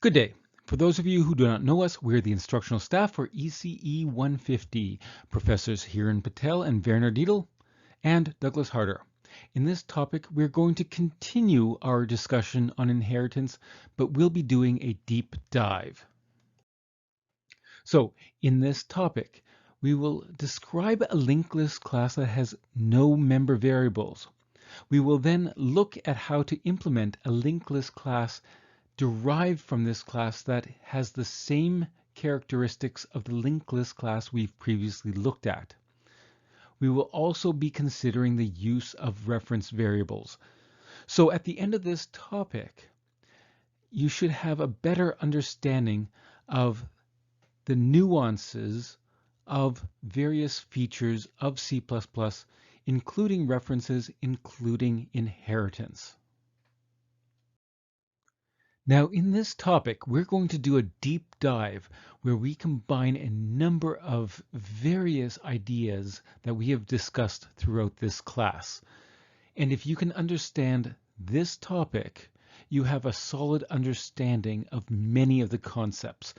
Good day. For those of you who do not know us, we're the instructional staff for ECE 150, Professors Hiran Patel and Werner Dietl, and Douglas Harder. In this topic, we're going to continue our discussion on inheritance, but we'll be doing a deep dive. So, in this topic, we will describe a linked list class that has no member variables. We will then look at how to implement a linked list class derived from this class that has the same characteristics of the linked list class we've previously looked at. We will also be considering the use of reference variables. So at the end of this topic, you should have a better understanding of the nuances of various features of C++, including references, including inheritance. Now, in this topic, we're going to do a deep dive where we combine a number of various ideas that we have discussed throughout this class. And if you can understand this topic, you have a solid understanding of many of the concepts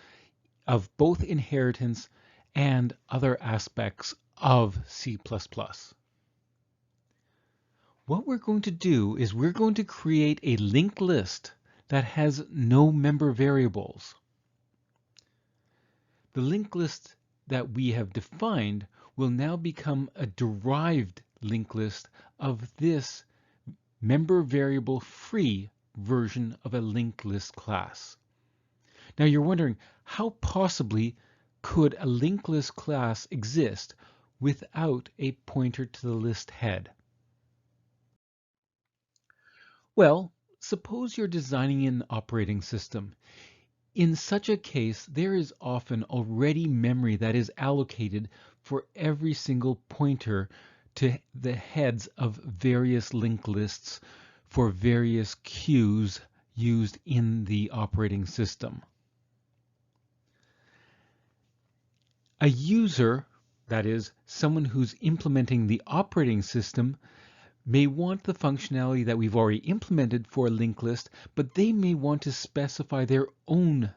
of both inheritance and other aspects of C++. What we're going to do is we're going to create a linked list that has no member variables. The linked list that we have defined will now become a derived linked list of this member variable free version of a linked list class. Now you're wondering, how possibly could a linked list class exist without a pointer to the list head? Well, suppose you're designing an operating system. In such a case, there is often already memory that is allocated for every single pointer to the heads of various linked lists for various queues used in the operating system. A user, that is, someone who's implementing the operating system, may want the functionality that we've already implemented for a linked list, but they may want to specify their own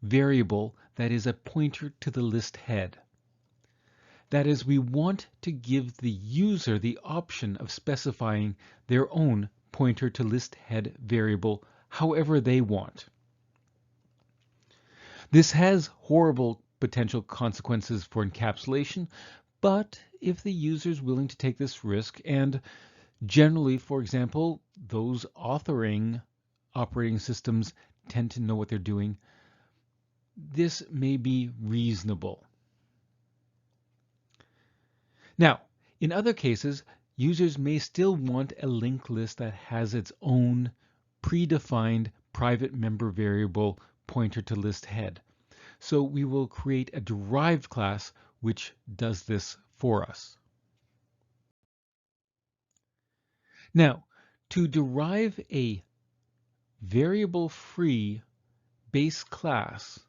variable that is a pointer to the list head. That is, we want to give the user the option of specifying their own pointer to list head variable however they want. This has horrible potential consequences for encapsulation, but if the user is willing to take this risk, and generally, for example, those authoring operating systems tend to know what they're doing, this may be reasonable. Now, in other cases, users may still want a linked list that has its own predefined private member variable pointer to list head. So we will create a derived class which does this for us. Now, to derive a variable-free base class,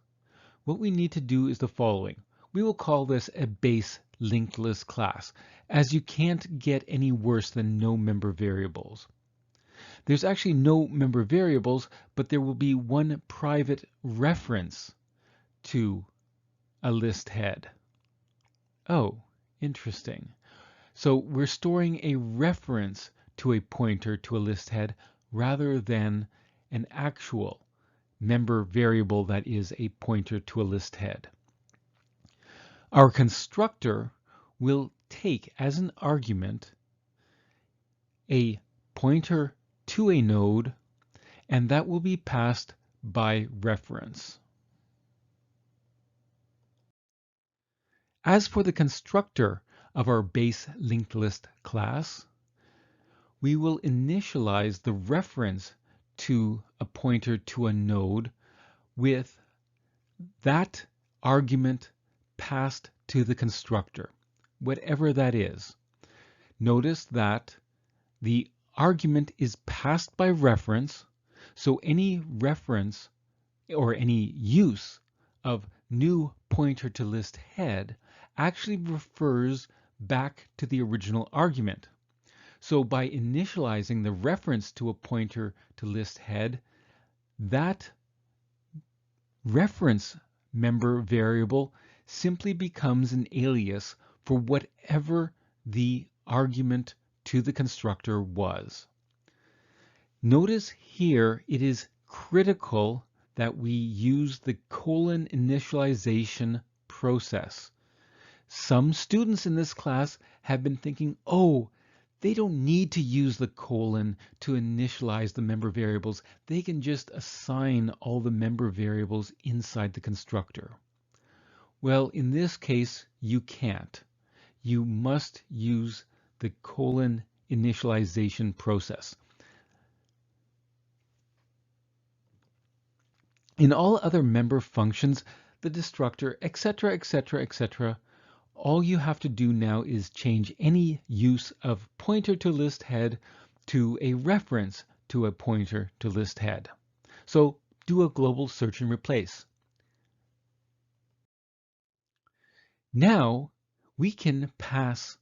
what we need to do is the following. We will call this a base linked list class, as you can't get any worse than no member variables. There's actually no member variables, but there will be one private reference to a list head. Oh, interesting. So we're storing a reference to a pointer to a list head rather than an actual member variable that is a pointer to a list head. Our constructor will take as an argument a pointer to a node, and that will be passed by reference. As for the constructor of our base linked list class, we will initialize the reference to a pointer to a node with that argument passed to the constructor, whatever that is. Notice that the argument is passed by reference, so any reference or any use of new pointer to list head actually refers back to the original argument. So by initializing the reference to a pointer to list head, that reference member variable simply becomes an alias for whatever the argument to the constructor was. Notice here it is critical that we use the colon initialization process. Some students in this class have been thinking, oh, they don't need to use the colon to initialize the member variables. They can just assign all the member variables inside the constructor. Well, in this case, you can't. You must use the colon initialization process. In all other member functions, the destructor, etc., etc., etc., all you have to do now is change any use of pointer to list head to a reference to a pointer to list head. So do a global search and replace. Now we can pass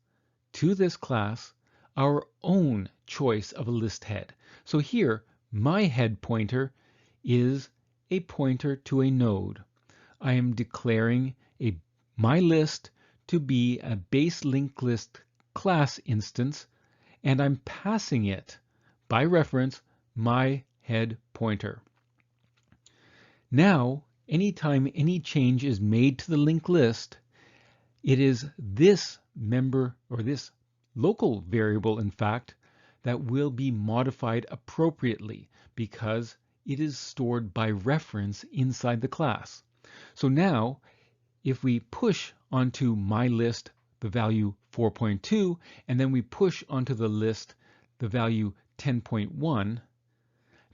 to this class our own choice of a list head. So here, my head pointer is a pointer to a node. I am declaring my list to be a base linked list class instance, and I'm passing it by reference my head pointer. Now, anytime any change is made to the linked list, it is this member or this local variable, in fact, that will be modified appropriately because it is stored by reference inside the class. So now, if we push onto my list the value 4.2, and then we push onto the list the value 10.1,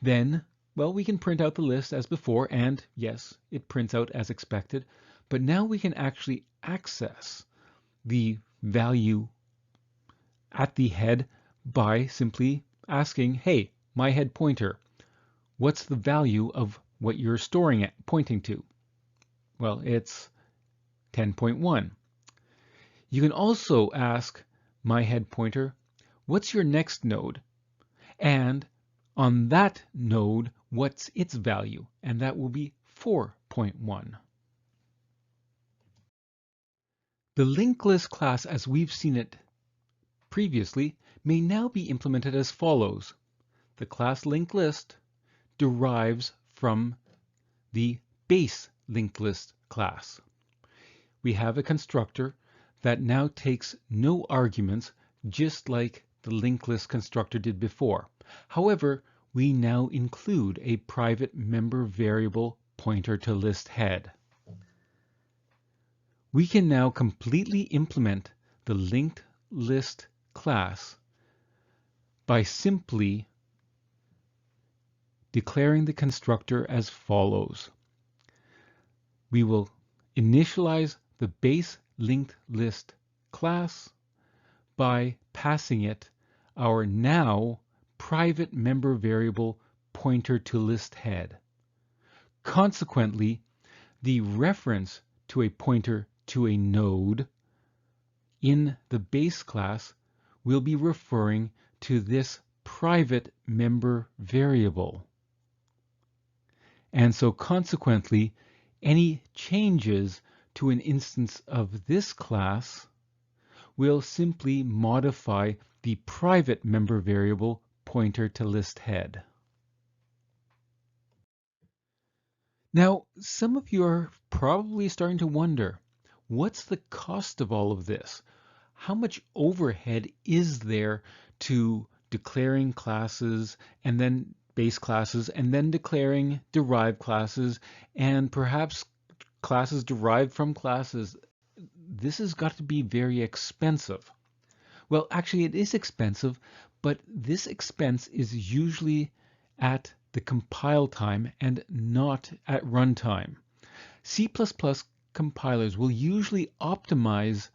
then, well, we can print out the list as before, and yes, it prints out as expected, but now we can actually access the value at the head by simply asking, hey, my head pointer, what's the value of what you're storing at, pointing to? Well, it's 10.1. You can also ask my head pointer, what's your next node? And on that node, what's its value? And that will be 4.1. The linked list class, as we've seen it previously, may now be implemented as follows. The class linked list derives from the base linked list class. We have a constructor that now takes no arguments, just like the linked list constructor did before. However, we now include a private member variable pointer to list head. We can now completely implement the linked list class by simply declaring the constructor as follows. We will initialize the base linked list class by passing it our now private member variable pointer to list head. Consequently, the reference to a pointer to a node in the base class will be referring to this private member variable. And so consequently, any changes to an instance of this class will simply modify the private member variable pointer to list head. Now, some of you are probably starting to wonder, what's the cost of all of this? How much overhead is there to declaring classes and then base classes and then declaring derived classes and perhaps classes derived from classes? This has got to be very expensive. Well, actually it is expensive, but this expense is usually at the compile time and not at runtime. C++ compilers will usually optimize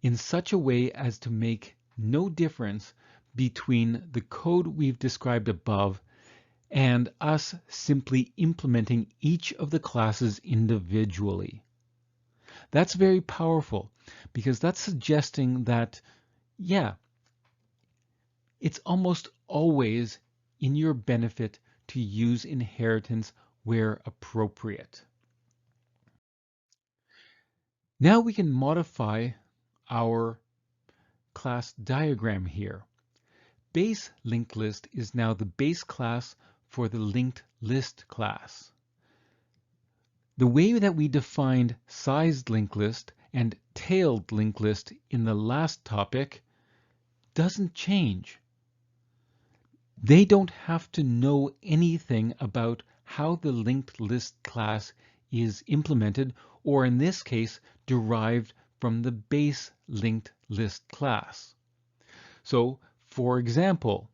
in such a way as to make no difference between the code we've described above and us simply implementing each of the classes individually. That's very powerful because that's suggesting that, yeah, it's almost always in your benefit to use inheritance where appropriate. Now we can modify our class diagram here. Base linked list is now the base class for the linked list class. The way that we defined sized linked list and tailed linked list in the last topic doesn't change. They don't have to know anything about how the linked list class is implemented, or in this case, derived from the base linked list class. So, for example,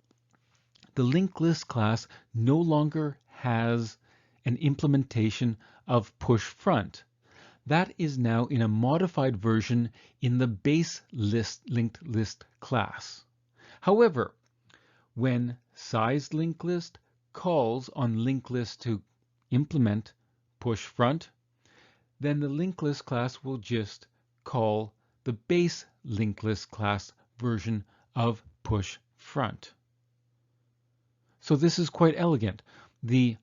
the linked list class no longer has an implementation of push front. That is now in a modified version in the base linked list class. However, when sized linked list calls on linked list to implement push front, then the linked list class will just call the base linked list class version of push front. So this is quite elegant. The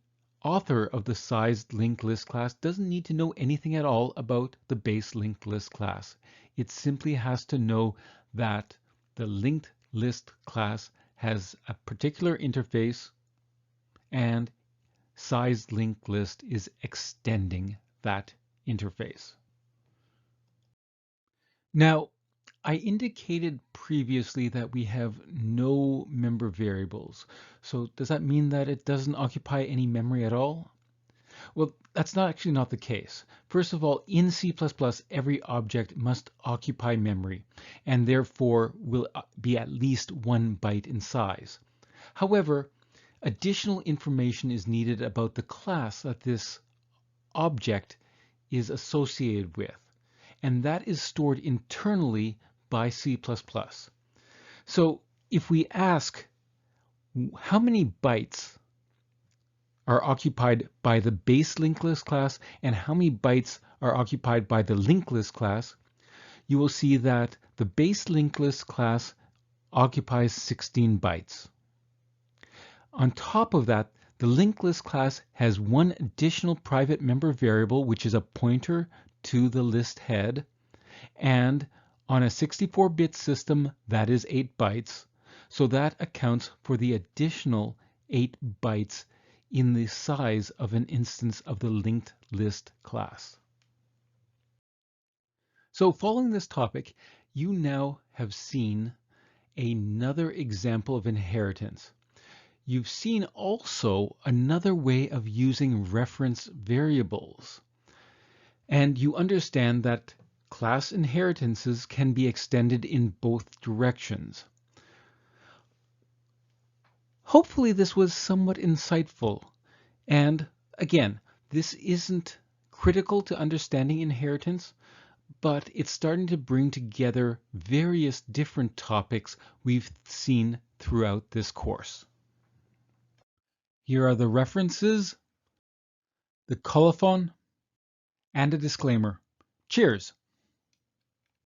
author of the sized linked list class doesn't need to know anything at all about the base linked list class. It simply has to know that the linked list class has a particular interface and sized linked list is extending that interface. Now, I indicated previously that we have no member variables. So does that mean that it doesn't occupy any memory at all? Well, that's actually not the case. First of all, in C++, every object must occupy memory and therefore will be at least 1 byte in size. However, additional information is needed about the class that this object is associated with, and that is stored internally by C++. So if we ask how many bytes are occupied by the base linked list class and how many bytes are occupied by the linked list class, you will see that the base linked list class occupies 16 bytes. On top of that, the linked list class has one additional private member variable, which is a pointer to the list head, and on a 64-bit system, that is 8 bytes. So that accounts for the additional 8 bytes in the size of an instance of the linked list class. So following this topic, you now have seen another example of inheritance. You've seen also another way of using reference variables. And you understand that class inheritances can be extended in both directions. Hopefully this was somewhat insightful. And again, this isn't critical to understanding inheritance, but it's starting to bring together various different topics we've seen throughout this course. Here are the references, the colophon, and a disclaimer. Cheers!